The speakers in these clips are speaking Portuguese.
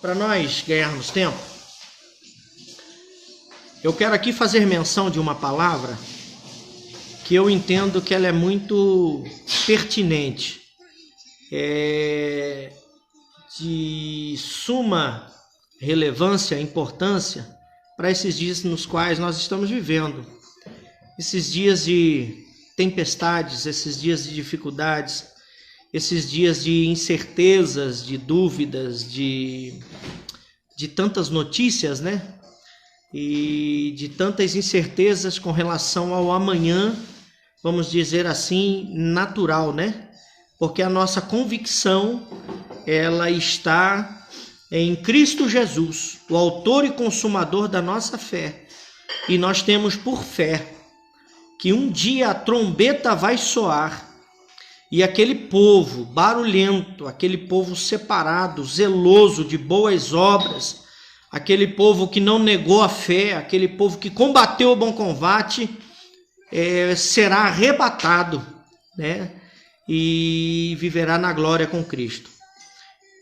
para nós ganharmos tempo, eu quero aqui fazer menção de uma palavra que eu entendo que ela é muito pertinente, de suma relevância, importância para esses dias nos quais nós estamos vivendo. Esses dias de tempestades, esses dias de dificuldades, esses dias de incertezas, de dúvidas, de tantas notícias, né? E de tantas incertezas com relação ao amanhã, vamos dizer assim, natural, né? Porque a nossa convicção, ela está em Cristo Jesus, o autor e consumador da nossa fé. E nós temos por fé que um dia a trombeta vai soar e aquele povo barulhento, aquele povo separado, zeloso de boas obras, aquele povo que não negou a fé, aquele povo que combateu o bom combate, será arrebatado, né? E viverá na glória com Cristo.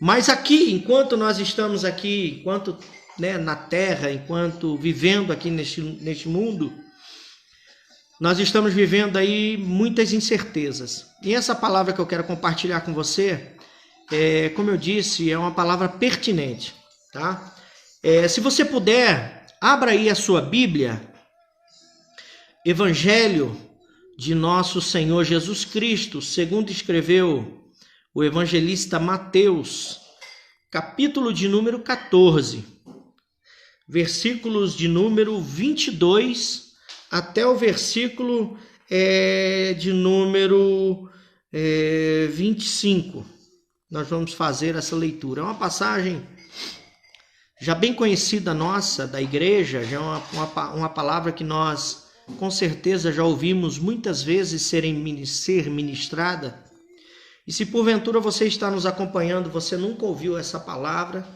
Mas aqui, enquanto nós estamos aqui, enquanto, né, na terra, enquanto vivendo aqui neste mundo, nós estamos vivendo aí muitas incertezas. E essa palavra que eu quero compartilhar com você, como eu disse, é uma palavra pertinente, tá? Se você puder, abra aí a sua Bíblia, Evangelho de nosso Senhor Jesus Cristo, segundo escreveu o evangelista Mateus, capítulo de número 14, versículos de número 22 até o versículo de número 25. Nós vamos fazer essa leitura. É uma passagem já bem conhecida nossa, da igreja, já é uma palavra que nós com certeza já ouvimos muitas vezes ser ministrada. E se porventura você está nos acompanhando, você nunca ouviu essa palavra,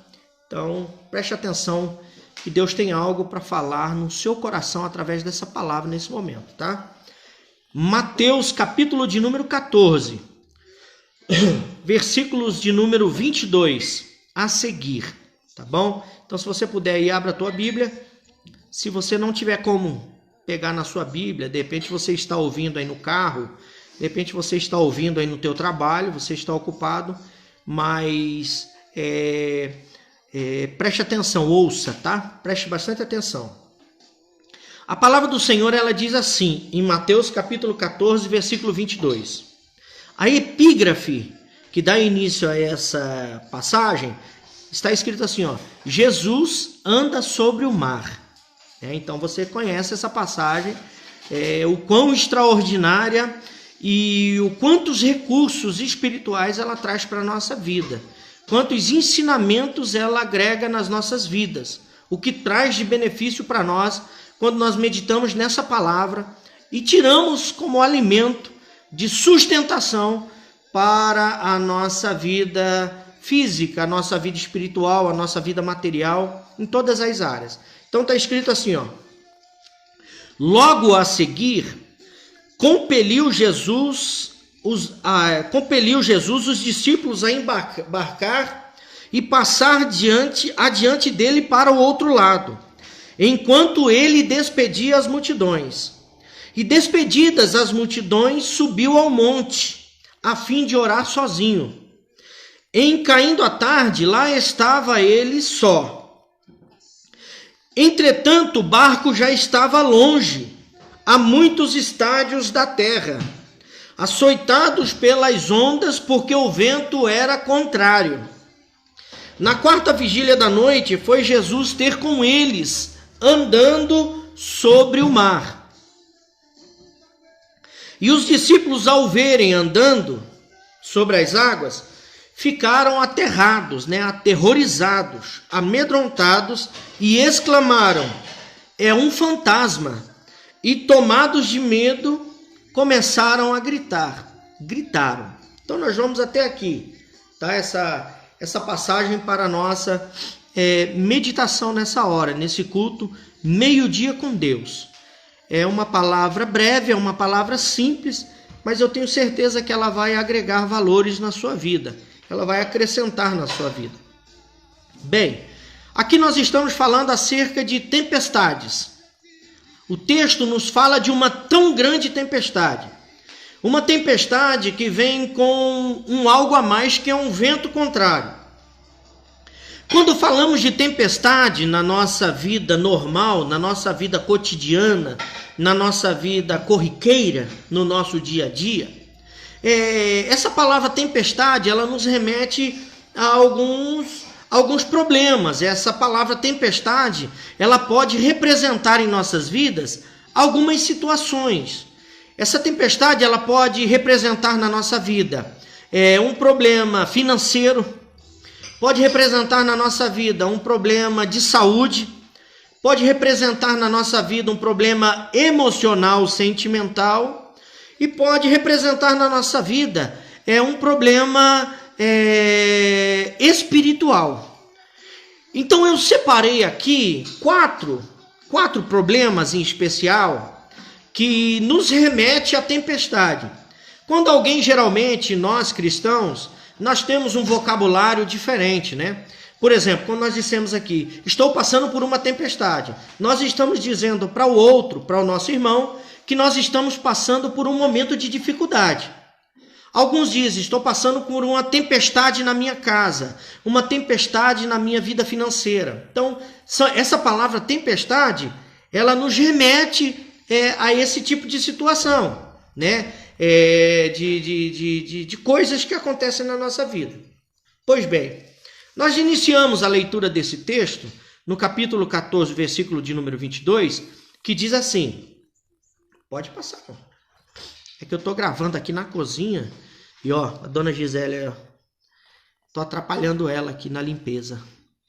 então preste atenção que Deus tem algo para falar no seu coração através dessa palavra nesse momento, tá? Mateus, capítulo de número 14, versículos de número 22 a seguir, tá bom? Então, se você puder ir, abra a tua Bíblia. Se você não tiver como pegar na sua Bíblia, de repente você está ouvindo aí no carro, de repente você está ouvindo aí no teu trabalho, você está ocupado, mas preste atenção, ouça, tá? Preste bastante atenção. A palavra do Senhor, ela diz assim, em Mateus capítulo 14, versículo 22. A epígrafe que dá início a essa passagem está escrito assim, ó: Jesus anda sobre o mar. Então você conhece essa passagem, o quão extraordinária e o quantos recursos espirituais ela traz para a nossa vida, quantos ensinamentos ela agrega nas nossas vidas, o que traz de benefício para nós quando nós meditamos nessa palavra e tiramos como alimento de sustentação para a nossa vida física, a nossa vida espiritual, a nossa vida material, em todas as áreas. Então está escrito assim, ó: logo a seguir, compeliu Jesus os discípulos a embarcar e passar adiante dele para o outro lado, enquanto ele despedia as multidões. E despedidas as multidões, subiu ao monte, a fim de orar sozinho. Em caindo a tarde, lá estava ele só. Entretanto, o barco já estava longe, a muitos estádios da terra, açoitados pelas ondas, porque o vento era contrário. Na quarta vigília da noite, foi Jesus ter com eles, andando sobre o mar. E os discípulos, ao verem andando sobre as águas, ficaram aterrados, aterrorizados, amedrontados, e exclamaram: é um fantasma! E tomados de medo, começaram a gritar. Gritaram. Então nós vamos até aqui, tá? Essa passagem para a nossa meditação nessa hora, nesse culto, meio-dia com Deus. É uma palavra breve, é uma palavra simples, mas eu tenho certeza que ela vai agregar valores na sua vida. Ela vai acrescentar na sua vida. Bem, aqui nós estamos falando acerca de tempestades. O texto nos fala de uma tão grande tempestade. Uma tempestade que vem com um algo a mais, que é um vento contrário. Quando falamos de tempestade na nossa vida normal, na nossa vida cotidiana, na nossa vida corriqueira, no nosso dia a dia, essa palavra tempestade, ela nos remete a alguns problemas. Essa palavra tempestade, ela pode representar em nossas vidas algumas situações. Essa tempestade, ela pode representar na nossa vida um problema financeiro, pode representar na nossa vida um problema de saúde, pode representar na nossa vida um problema emocional, sentimental, e pode representar na nossa vida um problema espiritual. Então eu separei aqui quatro problemas em especial que nos remete à tempestade. Quando alguém, geralmente, nós cristãos, nós temos um vocabulário diferente, né? Por exemplo, quando nós dissemos aqui, estou passando por uma tempestade, nós estamos dizendo para o outro, para o nosso irmão, que nós estamos passando por um momento de dificuldade. Alguns dizem, estou passando por uma tempestade na minha casa, uma tempestade na minha vida financeira. Então, essa palavra tempestade, ela nos remete a esse tipo de situação, né? De coisas que acontecem na nossa vida. Pois bem, nós iniciamos a leitura desse texto no capítulo 14, versículo de número 22, que diz assim, pode passar, é que eu estou gravando aqui na cozinha e a dona Gisele, estou atrapalhando ela aqui na limpeza,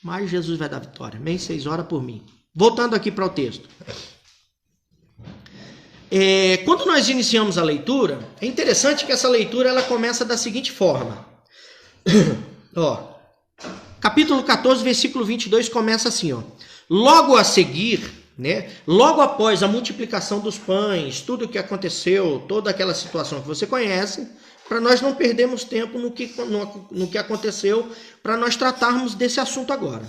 mas Jesus vai dar vitória, amém? 6 horas por mim. Voltando aqui para o texto. Quando nós iniciamos a leitura, é interessante que essa leitura ela começa da seguinte forma. Capítulo 14, versículo 22 começa assim, logo a seguir, né? Logo após a multiplicação dos pães, tudo o que aconteceu, toda aquela situação que você conhece, para nós não perdermos tempo no que aconteceu, para nós tratarmos desse assunto agora.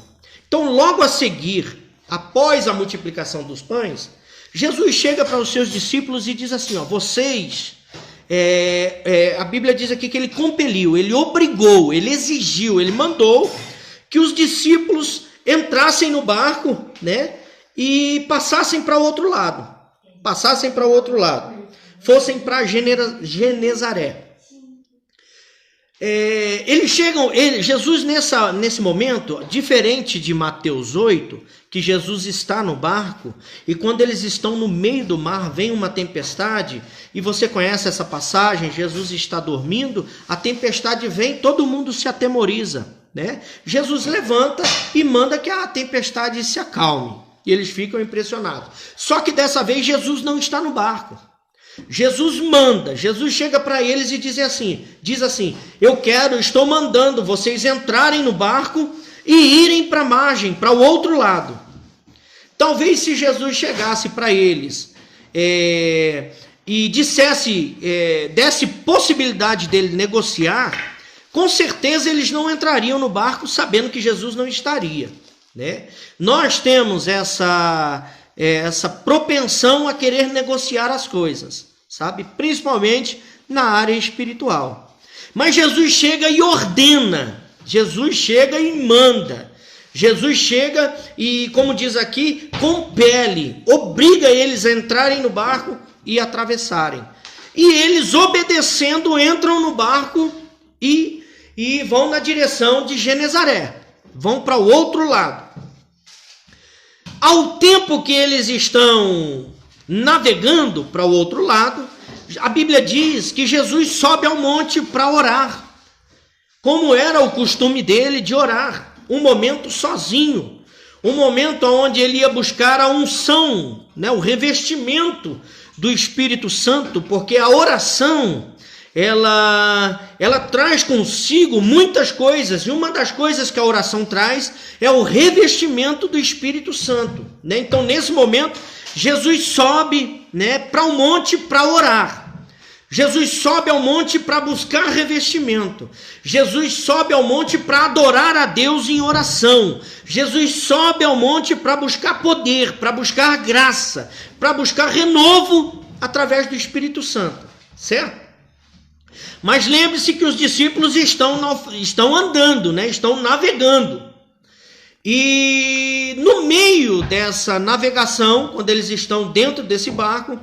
Então, logo a seguir, após a multiplicação dos pães, Jesus chega para os seus discípulos e diz assim, vocês, a Bíblia diz aqui que ele compeliu, ele obrigou, ele exigiu, ele mandou que os discípulos entrassem no barco, né, e passassem para o outro lado, fossem para Genezaré. Jesus nesse momento, diferente de Mateus 8, que Jesus está no barco e quando eles estão no meio do mar vem uma tempestade, e você conhece essa passagem, Jesus está dormindo, a tempestade vem, todo mundo se atemoriza, né? Jesus levanta e manda que a tempestade se acalme, e eles ficam impressionados. Só que dessa vez Jesus não está no barco. Jesus chega para eles e diz assim, estou mandando vocês entrarem no barco e irem para a margem, para o outro lado. Talvez se Jesus chegasse para eles e desse possibilidade dele negociar, com certeza eles não entrariam no barco sabendo que Jesus não estaria, né? Nós temos essa propensão a querer negociar as coisas, sabe? Principalmente na área espiritual. Mas Jesus chega e ordena, Jesus chega e manda, Jesus chega e, como diz aqui, compele, obriga eles a entrarem no barco e atravessarem. E eles, obedecendo, entram no barco e vão na direção de Genezaré, vão para o outro lado. Ao tempo que eles estão navegando para o outro lado, a Bíblia diz que Jesus sobe ao monte para orar, como era o costume dele de orar, um momento sozinho, um momento onde ele ia buscar a unção, né, o revestimento do Espírito Santo, porque a oração, ela traz consigo muitas coisas, e uma das coisas que a oração traz é o revestimento do Espírito Santo, né? Então, nesse momento, Jesus sobe, né, para o monte para orar. Jesus sobe ao monte para buscar revestimento. Jesus sobe ao monte para adorar a Deus em oração. Jesus sobe ao monte para buscar poder, para buscar graça, para buscar renovo através do Espírito Santo, certo? Mas lembre-se que os discípulos estão andando, né? Estão navegando. E no meio dessa navegação, quando eles estão dentro desse barco,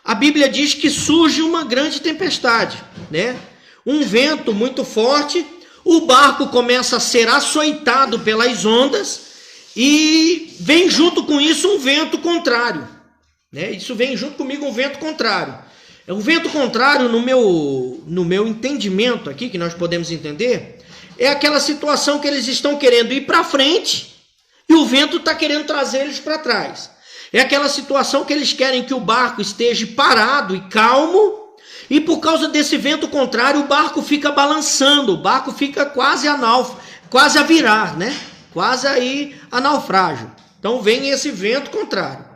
a Bíblia diz que surge uma grande tempestade, né? Um vento muito forte, o barco começa a ser açoitado pelas ondas e vem junto com isso um vento contrário, né? Isso vem junto comigo um vento contrário. O vento contrário, no meu entendimento aqui, que nós podemos entender, é aquela situação que eles estão querendo ir para frente e o vento está querendo trazer eles para trás. É aquela situação que eles querem que o barco esteja parado e calmo, e por causa desse vento contrário, o barco fica balançando, o barco fica quase a virar, né? Quase aí a naufrágio. Então vem esse vento contrário.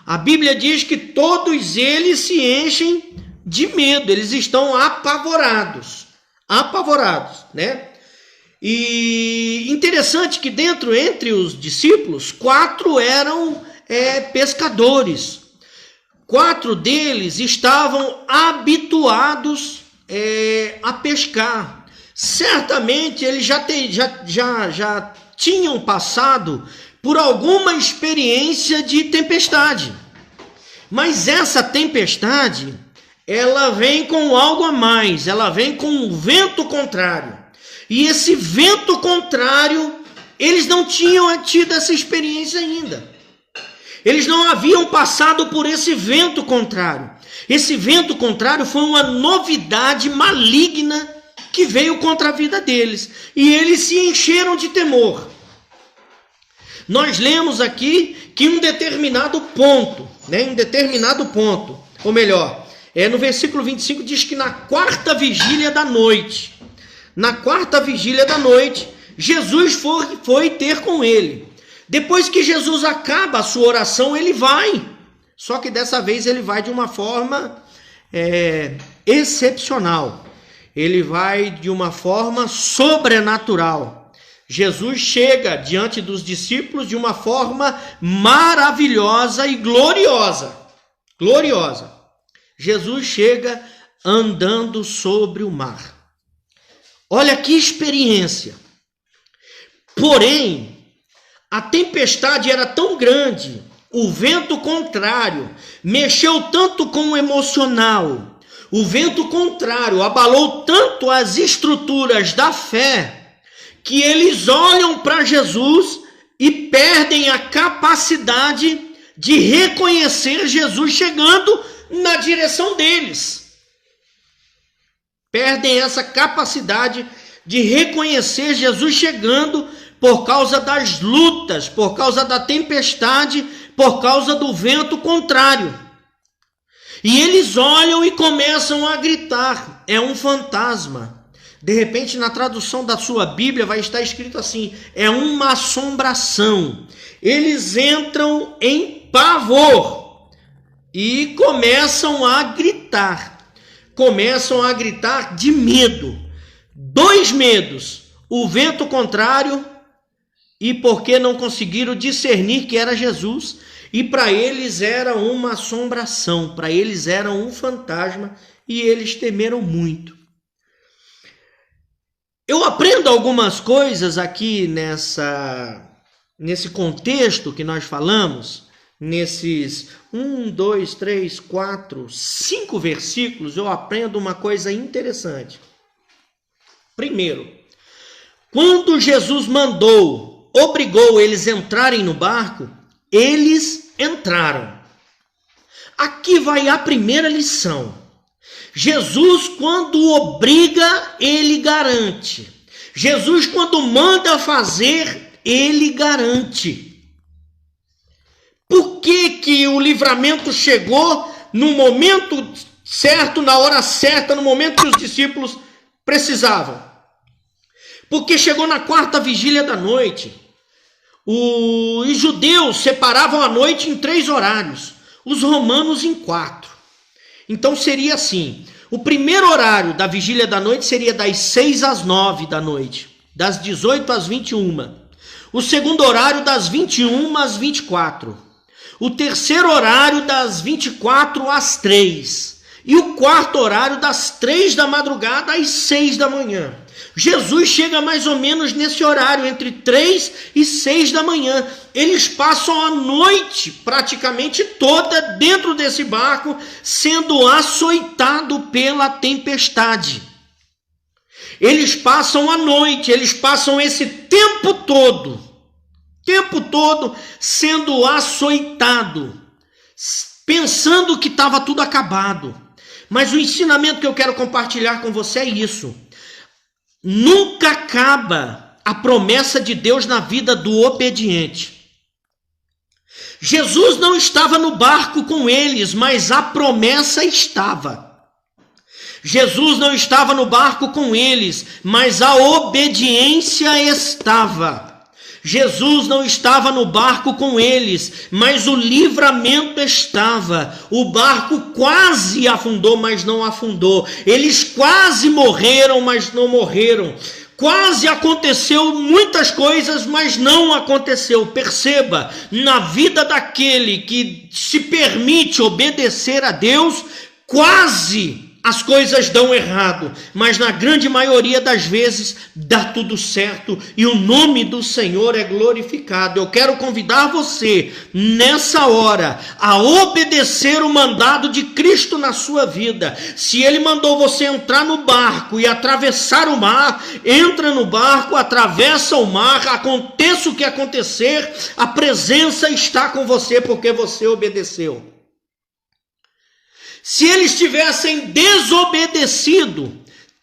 A Bíblia diz que todos eles se enchem de medo, eles estão apavorados, né? E interessante que entre os discípulos, 4 eram pescadores. 4 deles estavam habituados a pescar. Certamente eles já tinham passado por alguma experiência de tempestade. Mas essa tempestade, ela vem com algo a mais, ela vem com um vento contrário. E esse vento contrário, eles não tinham tido essa experiência ainda. Eles não haviam passado por esse vento contrário. Esse vento contrário foi uma novidade maligna que veio contra a vida deles. E eles se encheram de temor. Nós lemos aqui que em um determinado ponto, ou melhor, no versículo 25 diz que na quarta vigília da noite, Jesus foi ter com ele. Depois que Jesus acaba a sua oração, ele vai. Só que dessa vez ele vai de uma forma excepcional. Ele vai de uma forma sobrenatural. Jesus chega diante dos discípulos de uma forma maravilhosa e gloriosa. Jesus chega andando sobre o mar. Olha que experiência. Porém, a tempestade era tão grande, o vento contrário mexeu tanto com o emocional, o vento contrário abalou tanto as estruturas da fé, que eles olham para Jesus e perdem a capacidade de reconhecer Jesus chegando na direção deles. Perdem essa capacidade de reconhecer Jesus chegando por causa das lutas, por causa da tempestade, por causa do vento contrário. E eles olham e começam a gritar: é um fantasma. De repente, na tradução da sua Bíblia vai estar escrito assim: é uma assombração. Eles entram em pavor e começam a gritar de medo. 2 medos: o vento contrário e porque não conseguiram discernir que era Jesus. E para eles era uma assombração, para eles era um fantasma e eles temeram muito. Eu aprendo algumas coisas aqui nesse contexto que nós falamos, nesses 1, 2, 3, 4, 5 versículos, eu aprendo uma coisa interessante. Primeiro, quando Jesus obrigou eles a entrarem no barco, eles entraram. Aqui vai a primeira lição. Jesus, quando obriga, ele garante. Jesus, quando manda fazer, ele garante. Por que o livramento chegou no momento certo, na hora certa, no momento que os discípulos precisavam? Porque chegou na quarta vigília da noite. Os judeus separavam a noite em 3 horários, os romanos em 4. Então seria assim: O primeiro horário da vigília da noite seria das 6 às 9 da noite, das 18 às 21. O segundo horário das 21 às 24. O terceiro horário das 24 às 3. E o quarto horário das 3 da madrugada às 6 da manhã. Jesus chega mais ou menos nesse horário, entre 3 e 6 da manhã. Eles passam a noite praticamente toda dentro desse barco, sendo açoitado pela tempestade. Eles passam a noite, eles passam esse tempo todo sendo açoitado, pensando que estava tudo acabado. Mas o ensinamento que eu quero compartilhar com você é isso. Nunca acaba a promessa de Deus na vida do obediente. Jesus não estava no barco com eles, mas a promessa estava. Jesus não estava no barco com eles, mas a obediência estava. Jesus não estava no barco com eles, mas o livramento estava. O barco quase afundou, mas não afundou. Eles quase morreram, mas não morreram. Quase aconteceu muitas coisas, mas não aconteceu. Perceba, na vida daquele que se permite obedecer a Deus, quase as coisas dão errado, mas na grande maioria das vezes dá tudo certo e o nome do Senhor é glorificado. Eu quero convidar você nessa hora a obedecer o mandado de Cristo na sua vida. Se Ele mandou você entrar no barco e atravessar o mar, entra no barco, atravessa o mar, aconteça o que acontecer, a presença está com você porque você obedeceu. Se eles tivessem desobedecido,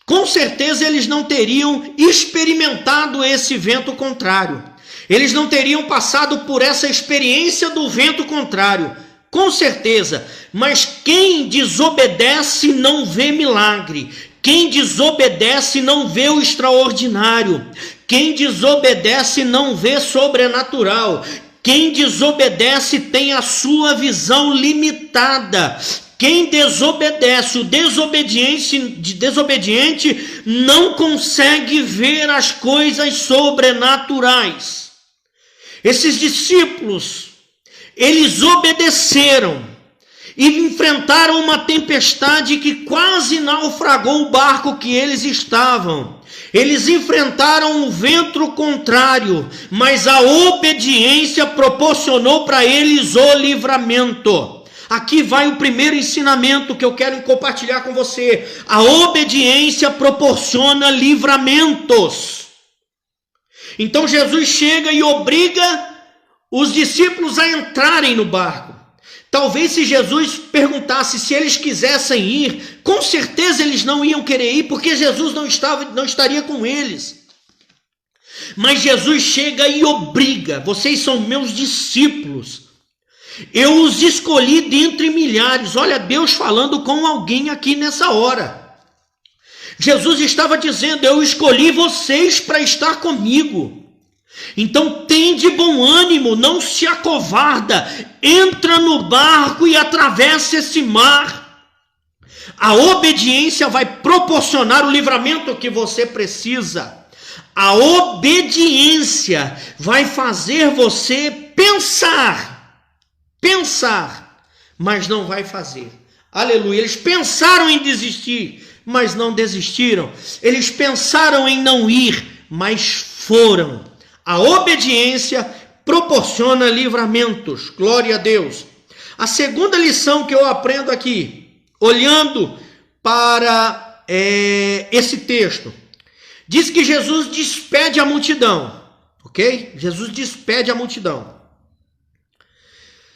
com certeza eles não teriam experimentado esse vento contrário. Eles não teriam passado por essa experiência do vento contrário, com certeza. Mas quem desobedece não vê milagre. Quem desobedece não vê o extraordinário. Quem desobedece não vê sobrenatural. Quem desobedece tem a sua visão limitada. Quem desobedece, o desobediente não consegue ver as coisas sobrenaturais. Esses discípulos, eles obedeceram e enfrentaram uma tempestade que quase naufragou o barco que eles estavam. Eles enfrentaram um vento contrário, mas a obediência proporcionou para eles o livramento. Aqui vai o primeiro ensinamento que eu quero compartilhar com você. A obediência proporciona livramentos. Então Jesus chega e obriga os discípulos a entrarem no barco. Talvez se Jesus perguntasse se eles quisessem ir, com certeza eles não iam querer ir, porque Jesus não estaria com eles. Mas Jesus chega e obriga. Vocês são meus discípulos. Eu os escolhi dentre milhares. Olha, Deus falando com alguém aqui nessa hora. Jesus estava dizendo: eu escolhi vocês para estar comigo. Então tem de bom ânimo, não se acovarda. Entra no barco e atravessa esse mar. A obediência vai proporcionar o livramento que você precisa. A obediência vai fazer você pensar, mas não vai fazer. Aleluia. Eles pensaram em desistir, mas não desistiram. Eles pensaram em não ir, mas foram. A obediência proporciona livramentos. Glória a Deus. A segunda lição que eu aprendo aqui, olhando para esse texto, diz que Jesus despede a multidão, ok? Jesus despede a multidão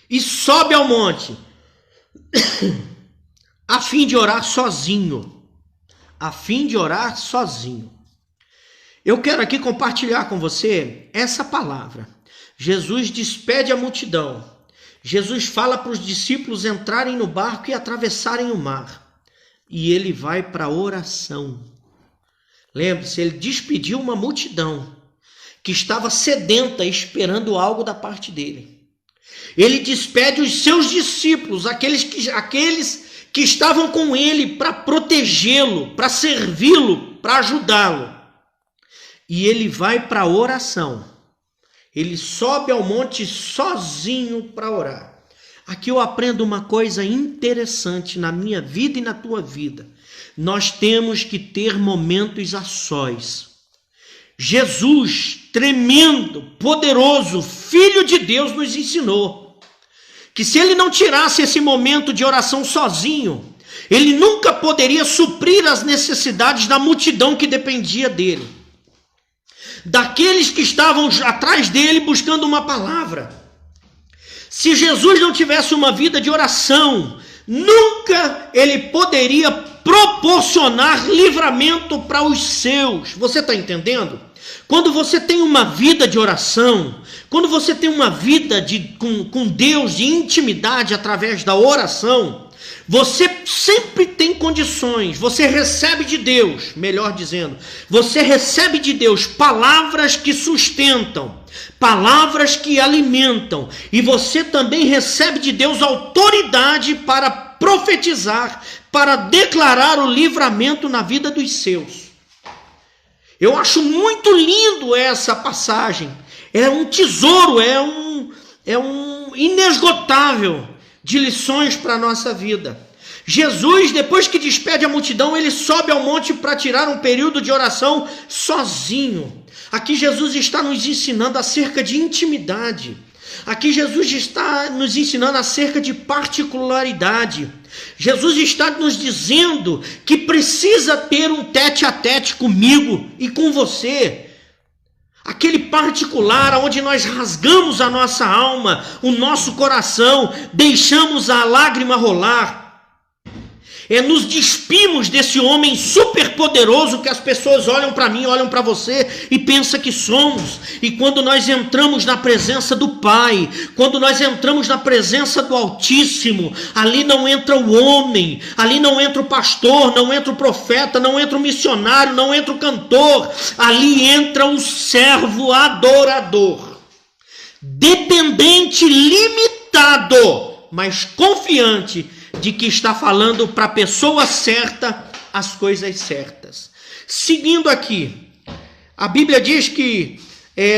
e sobe ao monte a fim de orar sozinho. A fim de orar sozinho. Eu quero aqui compartilhar com você essa palavra. Jesus despede a multidão. Jesus fala para os discípulos entrarem no barco e atravessarem o mar. E ele vai para a oração. Lembre-se, ele despediu uma multidão que estava sedenta, esperando algo da parte dele. Ele despede os seus discípulos, aqueles que estavam com ele para protegê-lo, para servi-lo, para ajudá-lo. E ele vai para a oração. Ele sobe ao monte sozinho para orar. Aqui eu aprendo uma coisa interessante na minha vida e na tua vida. Nós temos que ter momentos a sós. Jesus, tremendo, poderoso, Filho de Deus, nos ensinou que se ele não tirasse esse momento de oração sozinho, ele nunca poderia suprir as necessidades da multidão que dependia dele, daqueles que estavam atrás dele buscando uma palavra. Se Jesus não tivesse uma vida de oração, nunca ele poderia proporcionar livramento para os seus. Você está entendendo? Quando você tem uma vida de oração, quando você tem uma vida com Deus, de intimidade através da oração, você sempre tem condições, você recebe de Deus, melhor dizendo, você recebe de Deus palavras que sustentam, palavras que alimentam, e você também recebe de Deus autoridade para profetizar, para declarar o livramento na vida dos seus. Eu acho muito lindo essa passagem. É um tesouro, é um inesgotável de lições para a nossa vida. Jesus, depois que despede a multidão, ele sobe ao monte para tirar um período de oração sozinho. Aqui Jesus está nos ensinando acerca de intimidade. Aqui Jesus está nos ensinando acerca de particularidade. Jesus está nos dizendo que precisa ter um tete-a-tete comigo e com você. Aquele particular onde nós rasgamos a nossa alma, o nosso coração, deixamos a lágrima rolar. Nos despimos desse homem super poderoso que as pessoas olham para mim, olham para você e pensam que somos. E quando nós entramos na presença do Pai, quando nós entramos na presença do Altíssimo, ali não entra o homem, ali não entra o pastor, não entra o profeta, não entra o missionário, não entra o cantor, ali entra o servo adorador, dependente, limitado, mas confiante de que está falando para a pessoa certa as coisas certas. Seguindo aqui, a Bíblia diz que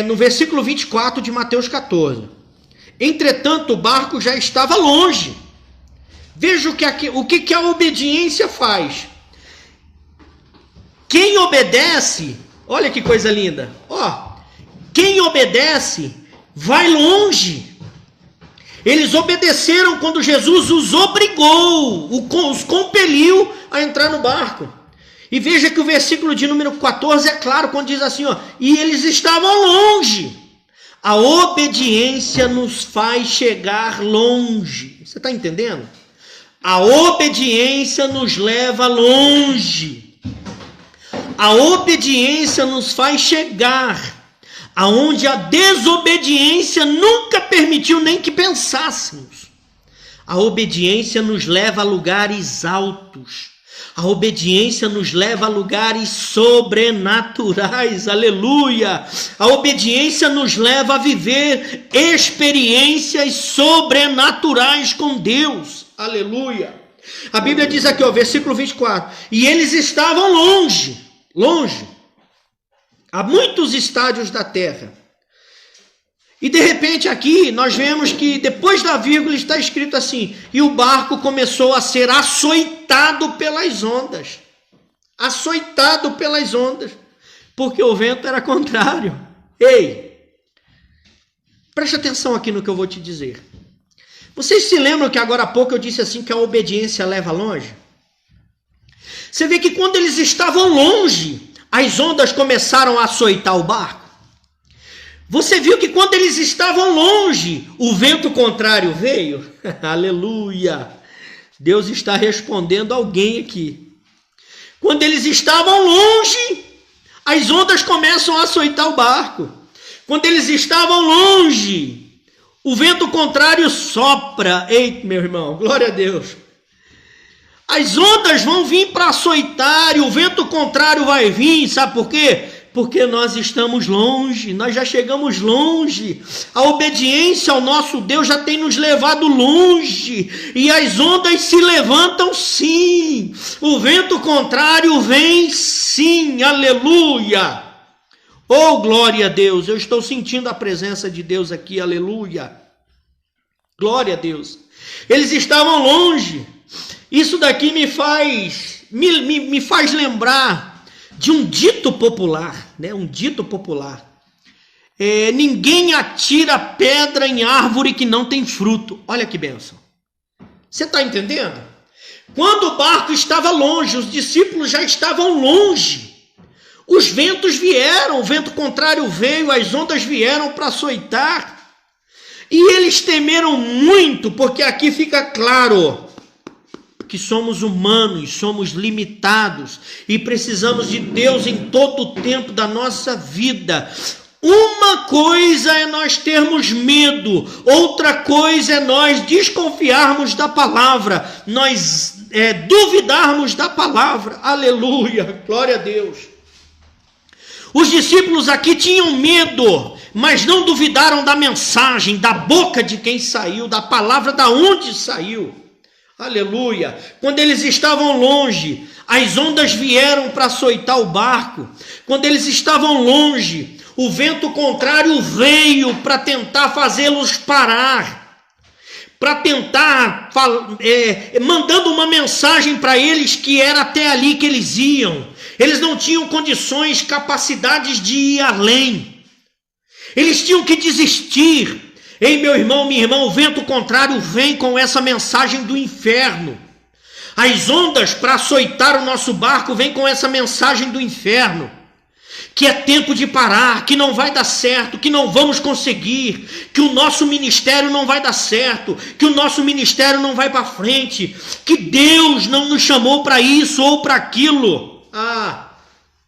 no versículo 24 de Mateus 14, entretanto o barco já estava longe. Veja o que a obediência faz. Quem obedece, olha que coisa linda, quem obedece vai longe. Eles obedeceram quando Jesus os obrigou, os compeliu a entrar no barco. E veja que o versículo de número 14 é claro, quando diz assim, e eles estavam longe. A obediência nos faz chegar longe. Você está entendendo? A obediência nos leva longe. A obediência nos faz chegar aonde a desobediência nunca permitiu nem que pensássemos. A obediência nos leva a lugares altos. A obediência nos leva a lugares sobrenaturais. Aleluia! A obediência nos leva a viver experiências sobrenaturais com Deus. Aleluia! A Bíblia diz aqui, versículo 24. E eles estavam longe. Há muitos estádios da terra. E de repente aqui nós vemos que depois da vírgula está escrito assim, e o barco começou a ser açoitado pelas ondas. Açoitado pelas ondas. Porque o vento era contrário. Ei, preste atenção aqui no que eu vou te dizer. Vocês se lembram que agora há pouco eu disse assim que a obediência leva longe? Você vê que quando eles estavam longe, as ondas começaram a açoitar o barco. Você viu que quando eles estavam longe, o vento contrário veio? Aleluia! Deus está respondendo alguém aqui. Quando eles estavam longe, as ondas começam a açoitar o barco. Quando eles estavam longe, o vento contrário sopra. Eita, meu irmão, glória a Deus. As ondas vão vir para açoitar e o vento contrário vai vir, sabe por quê? Porque nós estamos longe, nós já chegamos longe. A obediência ao nosso Deus já tem nos levado longe. E as ondas se levantam sim. O vento contrário vem sim. Aleluia. Oh, glória a Deus. Eu estou sentindo a presença de Deus aqui. Aleluia. Glória a Deus. Eles estavam longe. Isso daqui me faz lembrar de um dito popular, né? Um dito popular. Ninguém atira pedra em árvore que não tem fruto. Olha que bênção. Você está entendendo? Quando o barco estava longe, os discípulos já estavam longe. Os ventos vieram, o vento contrário veio, as ondas vieram para açoitar. E eles temeram muito, porque aqui fica claro que somos humanos, somos limitados e precisamos de Deus em todo o tempo da nossa vida. Uma coisa é nós termos medo, outra coisa é nós desconfiarmos da palavra, nós duvidarmos da palavra. Aleluia, glória a Deus. Os discípulos aqui tinham medo, mas não duvidaram da mensagem, da boca de quem saiu, da palavra da onde saiu. Aleluia. Quando eles estavam longe, as ondas vieram para açoitar o barco. Quando eles estavam longe, o vento contrário veio para tentar fazê-los parar, para tentar, mandando uma mensagem para eles que era até ali que eles iam. Eles não tinham condições, capacidades de ir além. Eles tinham que desistir. Ei, meu irmão, minha irmã, o vento contrário vem com essa mensagem do inferno. As ondas para açoitar o nosso barco vêm com essa mensagem do inferno. Que é tempo de parar, que não vai dar certo, que não vamos conseguir, que o nosso ministério não vai dar certo, que o nosso ministério não vai para frente, que Deus não nos chamou para isso ou para aquilo.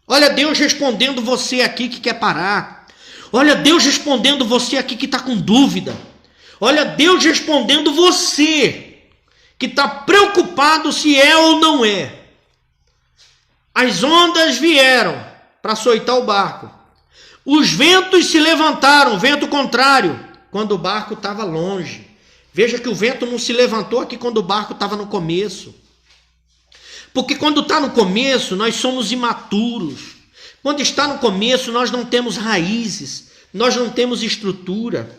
Olha Deus respondendo você aqui que quer parar. Olha Deus respondendo você aqui que está com dúvida. Olha Deus respondendo você que está preocupado se é ou não é. As ondas vieram para açoitar o barco. Os ventos se levantaram, vento contrário, quando o barco estava longe. Veja que o vento não se levantou aqui quando o barco estava no começo. Porque quando está no começo, nós somos imaturos. Quando está no começo, nós não temos raízes, nós não temos estrutura.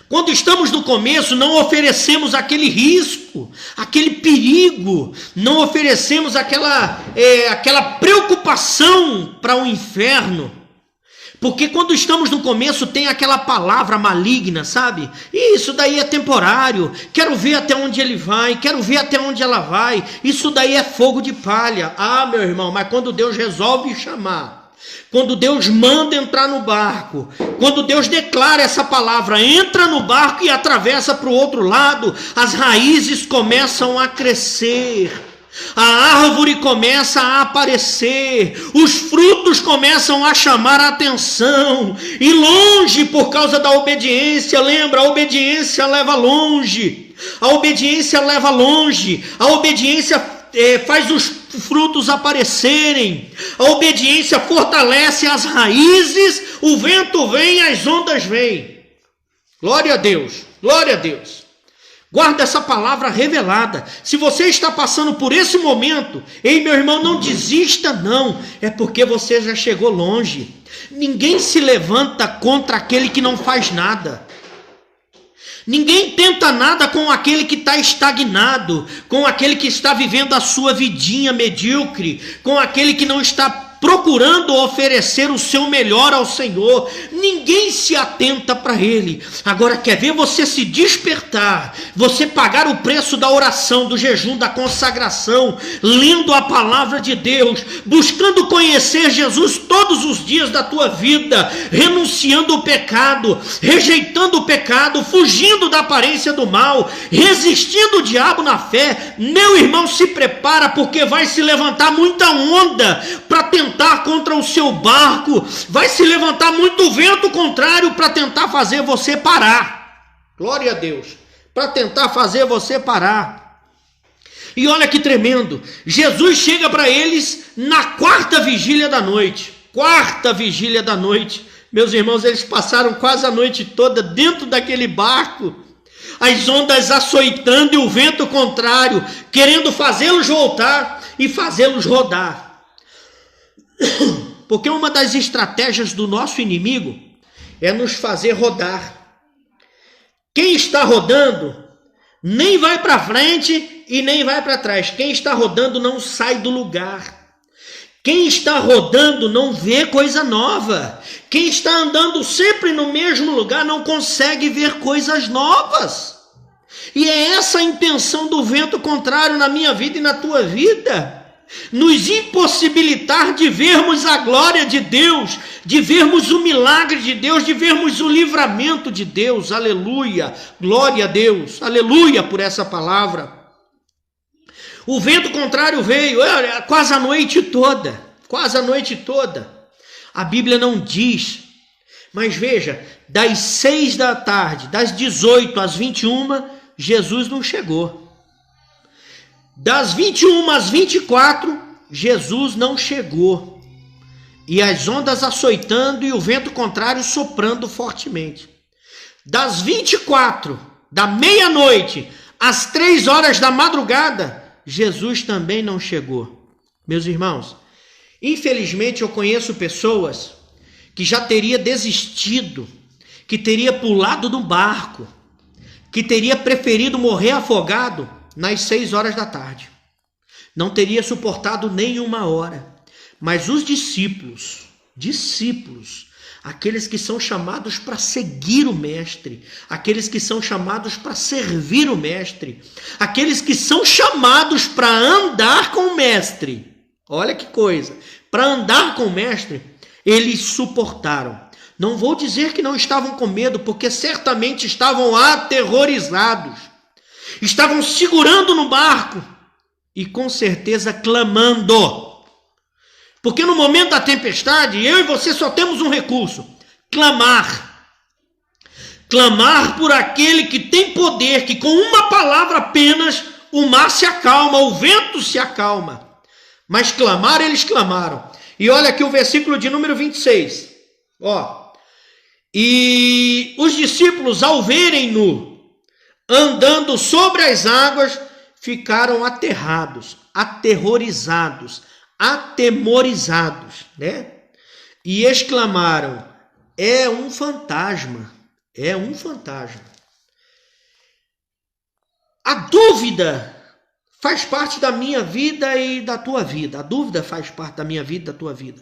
Quando estamos no começo, não oferecemos aquele risco, aquele perigo, não oferecemos aquela preocupação para o inferno. Porque quando estamos no começo tem aquela palavra maligna, sabe? Isso daí é temporário, quero ver até onde ele vai, quero ver até onde ela vai. Isso daí é fogo de palha. Meu irmão, mas quando Deus resolve chamar, quando Deus manda entrar no barco, quando Deus declara essa palavra, entra no barco e atravessa para o outro lado, as raízes começam a crescer. A árvore começa a aparecer, os frutos começam a chamar a atenção, e longe por causa da obediência. Lembra, a obediência leva longe, a obediência leva longe, a obediência faz os frutos aparecerem, a obediência fortalece as raízes, o vento vem, as ondas vêm. Glória a Deus, glória a Deus. Guarda essa palavra revelada. Se você está passando por esse momento, ei, meu irmão, não desista não, é porque você já chegou longe. Ninguém se levanta contra aquele que não faz nada. Ninguém tenta nada com aquele que está estagnado, com aquele que está vivendo a sua vidinha medíocre, com aquele que não está procurando oferecer o seu melhor ao Senhor. Ninguém se atenta para ele. Agora, quer ver você se despertar, você pagar o preço da oração, do jejum, da consagração, lendo a palavra de Deus, buscando conhecer Jesus todos os dias da tua vida, renunciando o pecado, rejeitando o pecado, fugindo da aparência do mal, resistindo o diabo na fé. Meu irmão, se prepara, porque vai se levantar muita onda para tentar contra o seu barco, vai se levantar muito vento contrário para tentar fazer você parar. Glória a Deus, para tentar fazer você parar. E olha que tremendo, Jesus chega para eles na quarta vigília da noite. quarta vigília da noite. Meus irmãos, eles passaram quase a noite toda dentro daquele barco, as ondas açoitando e o vento contrário, querendo fazê-los voltar e fazê-los rodar. Porque uma das estratégias do nosso inimigo é nos fazer rodar. Quem está rodando nem vai para frente e nem vai para trás. Quem está rodando não sai do lugar. Quem está rodando não vê coisa nova. Quem está andando sempre no mesmo lugar não consegue ver coisas novas. E é essa a intenção do vento contrário na minha vida e na tua vida. Nos impossibilitar de vermos a glória de Deus, de vermos o milagre de Deus, de vermos o livramento de Deus. Aleluia, glória a Deus, aleluia por essa palavra. O vento contrário veio quase a noite toda, A Bíblia não diz, mas veja, das 6 da tarde, das 18 às 21, Jesus não chegou. Das 21 às 24, Jesus não chegou. E as ondas açoitando e o vento contrário soprando fortemente. Das 24, da meia-noite, às 3 horas da madrugada, Jesus também não chegou. Meus irmãos, infelizmente eu conheço pessoas que já teria desistido, que teria pulado do barco, que teria preferido morrer afogado nas 6 horas da tarde. Não teria suportado nem 1 hora. Mas os discípulos, aqueles que são chamados para seguir o Mestre, aqueles que são chamados para servir o Mestre, aqueles que são chamados para andar com o Mestre, olha que coisa, para andar com o Mestre, eles suportaram. Não vou dizer que não estavam com medo, porque certamente estavam aterrorizados. Estavam segurando no barco e com certeza clamando. Porque no momento da tempestade, eu e você só temos um recurso: clamar. Clamar por aquele que tem poder, que com uma palavra apenas o mar se acalma, o vento se acalma. Mas clamar, eles clamaram. E olha aqui o versículo de número 26. E os discípulos, ao verem-no andando sobre as águas, ficaram aterrados, aterrorizados, atemorizados, né? E exclamaram: é um fantasma, é um fantasma. A dúvida faz parte da minha vida e da tua vida. A dúvida faz parte da minha vida e da tua vida.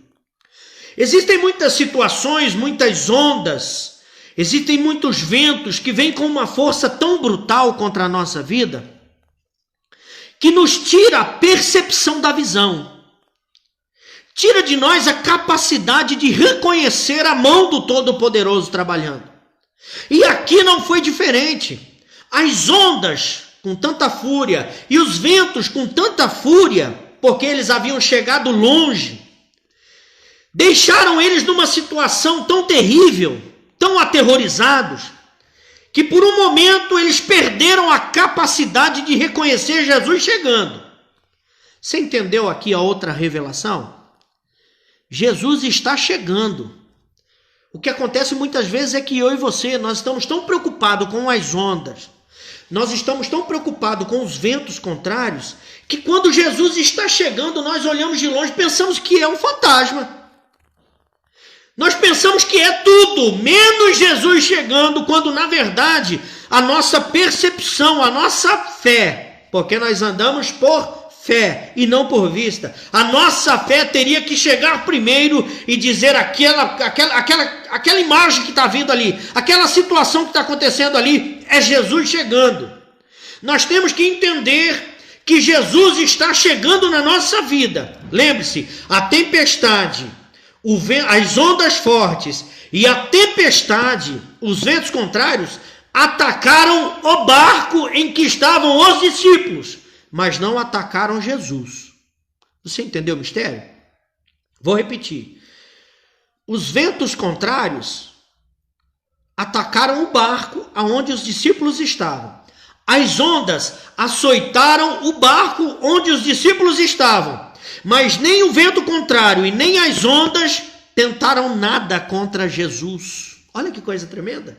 Existem muitas situações, muitas ondas, existem muitos ventos que vêm com uma força tão brutal contra a nossa vida, que nos tira a percepção da visão. Tira de nós a capacidade de reconhecer a mão do Todo-Poderoso trabalhando. E aqui não foi diferente. As ondas com tanta fúria e os ventos com tanta fúria, porque eles haviam chegado longe, deixaram eles numa situação tão terrível, tão aterrorizados, que por um momento eles perderam a capacidade de reconhecer Jesus chegando. Você entendeu aqui a outra revelação? Jesus está chegando. O que acontece muitas vezes é que eu e você, nós estamos tão preocupados com as ondas, nós estamos tão preocupados com os ventos contrários, que quando Jesus está chegando, nós olhamos de longe e pensamos que é um fantasma. Nós pensamos que é tudo, menos Jesus chegando, quando na verdade a nossa percepção, a nossa fé, porque nós andamos por fé e não por vista, a nossa fé teria que chegar primeiro e dizer aquela imagem que está vindo ali, aquela situação que está acontecendo ali, é Jesus chegando. Nós temos que entender que Jesus está chegando na nossa vida. Lembre-se, a tempestade, as ondas fortes e a tempestade, os ventos contrários, atacaram o barco em que estavam os discípulos, mas não atacaram Jesus. Você entendeu o mistério? Vou repetir. Os ventos contrários atacaram o barco aonde os discípulos estavam. As ondas açoitaram o barco onde os discípulos estavam. Mas nem o vento contrário e nem as ondas tentaram nada contra Jesus. Olha que coisa tremenda.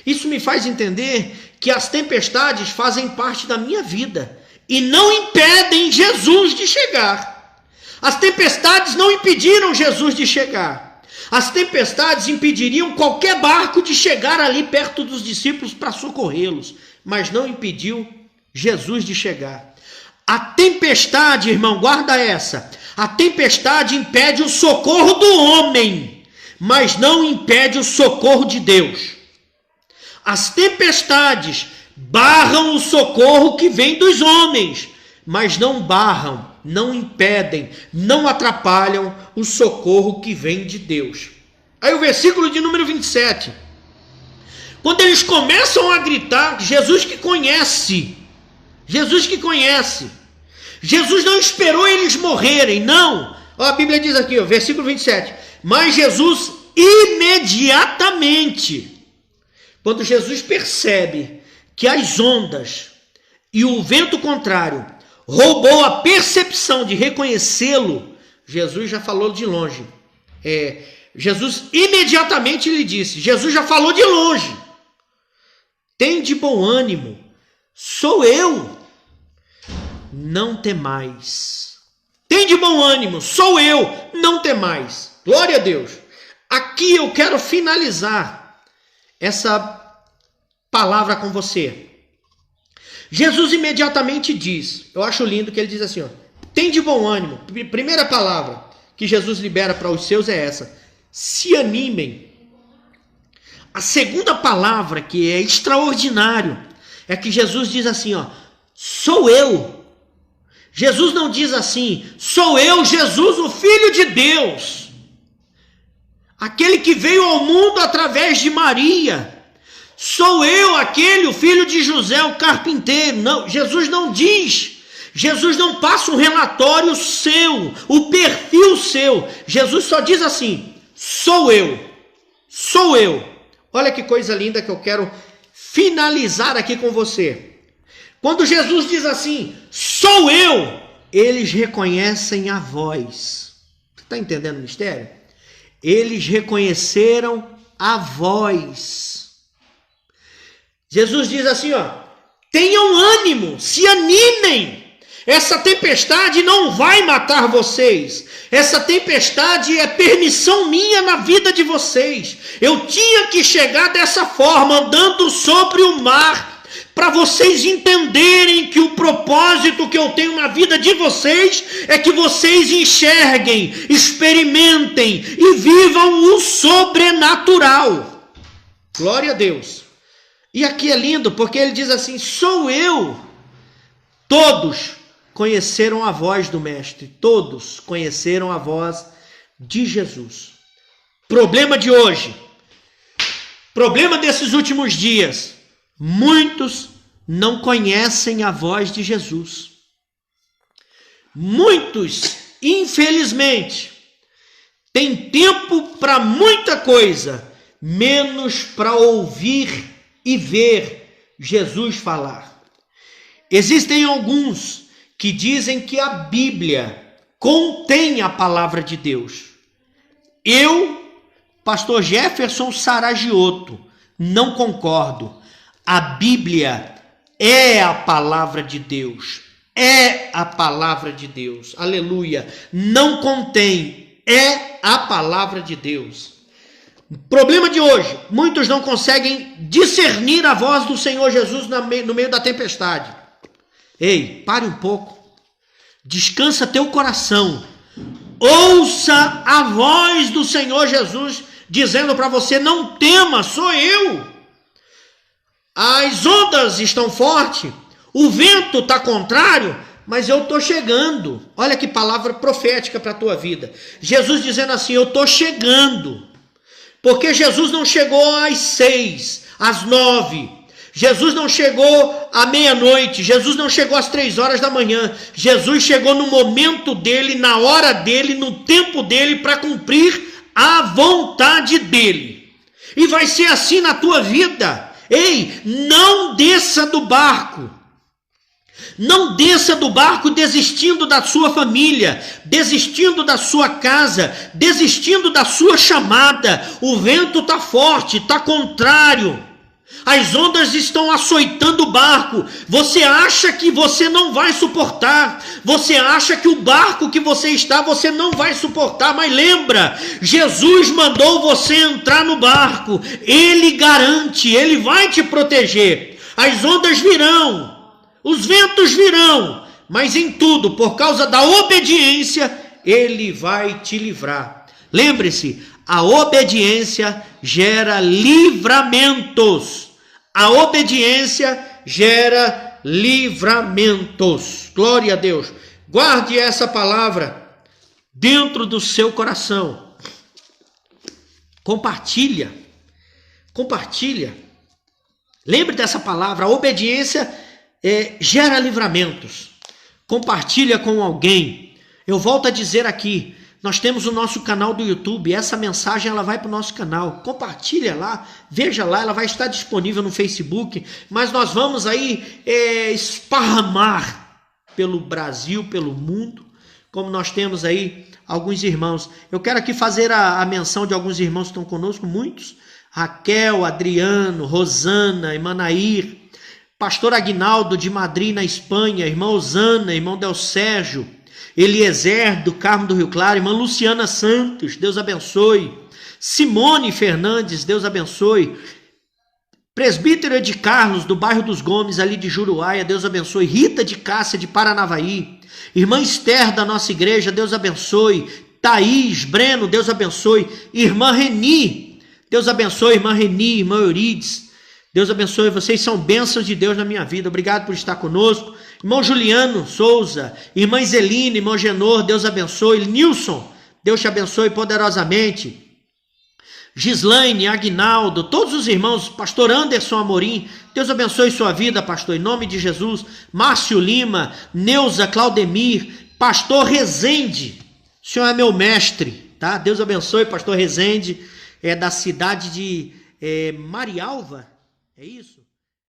Isso me faz entender que as tempestades fazem parte da minha vida e não impedem Jesus de chegar. As tempestades não impediram Jesus de chegar. As tempestades impediriam qualquer barco de chegar ali perto dos discípulos para socorrê-los, mas não impediu Jesus de chegar. A tempestade, irmão, guarda essa. A tempestade impede o socorro do homem, mas não impede o socorro de Deus. As tempestades barram o socorro que vem dos homens, mas não barram, não impedem, não atrapalham o socorro que vem de Deus. Aí o versículo de número 27. Quando eles começam a gritar, Jesus que conhece, Jesus não esperou eles morrerem, não. Ó, a Bíblia diz aqui, ó, versículo 27. Mas Jesus imediatamente, quando Jesus percebe que as ondas e o vento contrário roubou a percepção de reconhecê-lo, Jesus já falou de longe. Jesus imediatamente lhe disse, Jesus já falou de longe. Tem de bom ânimo, sou eu, não temais. Tem de bom ânimo, sou eu, não temais. Glória a Deus. Aqui eu quero finalizar essa palavra com você. Jesus imediatamente diz, eu acho lindo que ele diz assim, ó, tem de bom ânimo. Primeira palavra que Jesus libera para os seus é essa, se animem. A segunda palavra, que é extraordinário, é que Jesus diz assim, ó, sou eu. Jesus não diz assim, sou eu, Jesus, o Filho de Deus, aquele que veio ao mundo através de Maria. Sou eu, aquele, o filho de José, o carpinteiro. Não, Jesus não diz. Jesus não passa um relatório seu, o perfil seu. Jesus só diz assim, sou eu. Sou eu. Olha que coisa linda que eu quero finalizar aqui com você. Quando Jesus diz assim, sou eu, eles reconhecem a voz. Você está entendendo o mistério? Eles reconheceram a voz. Jesus diz assim, ó, tenham ânimo, se animem. Essa tempestade não vai matar vocês. Essa tempestade é permissão minha na vida de vocês. Eu tinha que chegar dessa forma, andando sobre o mar, para vocês entenderem que o propósito que eu tenho na vida de vocês é que vocês enxerguem, experimentem e vivam o sobrenatural. Glória a Deus. E aqui é lindo, porque ele diz assim, sou eu. Todos conheceram a voz do Mestre, todos conheceram a voz de Jesus. Problema de hoje, problema desses últimos dias, muitos não conhecem a voz de Jesus. Muitos, infelizmente, têm tempo para muita coisa, menos para ouvir e ver Jesus falar. Existem alguns que dizem que a Bíblia contém a palavra de Deus. Eu, pastor Jefferson Saragiotto, não concordo. A Bíblia é a palavra de Deus. É a palavra de Deus. Aleluia. Não contém. É a palavra de Deus. Problema de hoje, muitos não conseguem discernir a voz do Senhor Jesus no meio da tempestade. Ei, pare um pouco, descansa teu coração, ouça a voz do Senhor Jesus dizendo para você, não tema, sou eu. As ondas estão fortes, o vento está contrário, mas eu estou chegando. Olha que palavra profética para a tua vida. Jesus dizendo assim, eu estou chegando. Porque Jesus não chegou às 6, às 9. Jesus não chegou à meia-noite. Jesus não chegou às 3 horas da manhã. Jesus chegou no momento dele, na hora dele, no tempo dele, para cumprir a vontade dele. E vai ser assim na tua vida. Ei, não desça do barco. Não desça do barco desistindo da sua família, desistindo da sua casa, desistindo da sua chamada. O vento está forte, está contrário. As ondas estão açoitando o barco. Você acha que você não vai suportar. Você acha que o barco que você está, você não vai suportar. Mas lembra, Jesus mandou você entrar no barco. Ele garante, Ele vai te proteger. As ondas virão. Os ventos virão, mas em tudo, por causa da obediência, Ele vai te livrar. Lembre-se, a obediência gera livramentos. A obediência gera livramentos. Glória a Deus. Guarde essa palavra dentro do seu coração. Compartilha. Lembre dessa palavra, a obediência gera livramentos. Compartilha com alguém. Eu volto a dizer aqui, nós temos o nosso canal do YouTube, essa mensagem ela vai para o nosso canal, compartilha lá, veja lá, ela vai estar disponível no Facebook, mas nós vamos aí esparramar pelo Brasil, pelo mundo, como nós temos aí alguns irmãos. Eu quero aqui fazer a menção de alguns irmãos que estão conosco, muitos, Raquel, Adriano, Rosana, Emanair, Pastor Aguinaldo de Madrid, na Espanha, irmã Osana, irmão Del Sérgio, Eliezer do Carmo do Rio Claro, irmã Luciana Santos, Deus abençoe, Simone Fernandes, Deus abençoe, Presbítero de Carlos, do bairro dos Gomes, ali de Juruáia, Deus abençoe, Rita de Cássia, de Paranavaí, irmã Esther da nossa igreja, Deus abençoe, Thaís, Breno, Deus abençoe, irmã Reni, Deus abençoe, irmã Reni, irmã Eurides, Deus abençoe, vocês são bênçãos de Deus na minha vida. Obrigado por estar conosco. Irmão Juliano Souza, irmã Zelina, irmão Genor, Deus abençoe. Nilson, Deus te abençoe poderosamente. Gislaine, Aguinaldo, todos os irmãos, pastor Anderson Amorim, Deus abençoe sua vida, pastor, em nome de Jesus. Márcio Lima, Neuza Claudemir, pastor Rezende, o senhor é meu mestre, tá? Deus abençoe, pastor Rezende, da cidade de Marialva. É isso?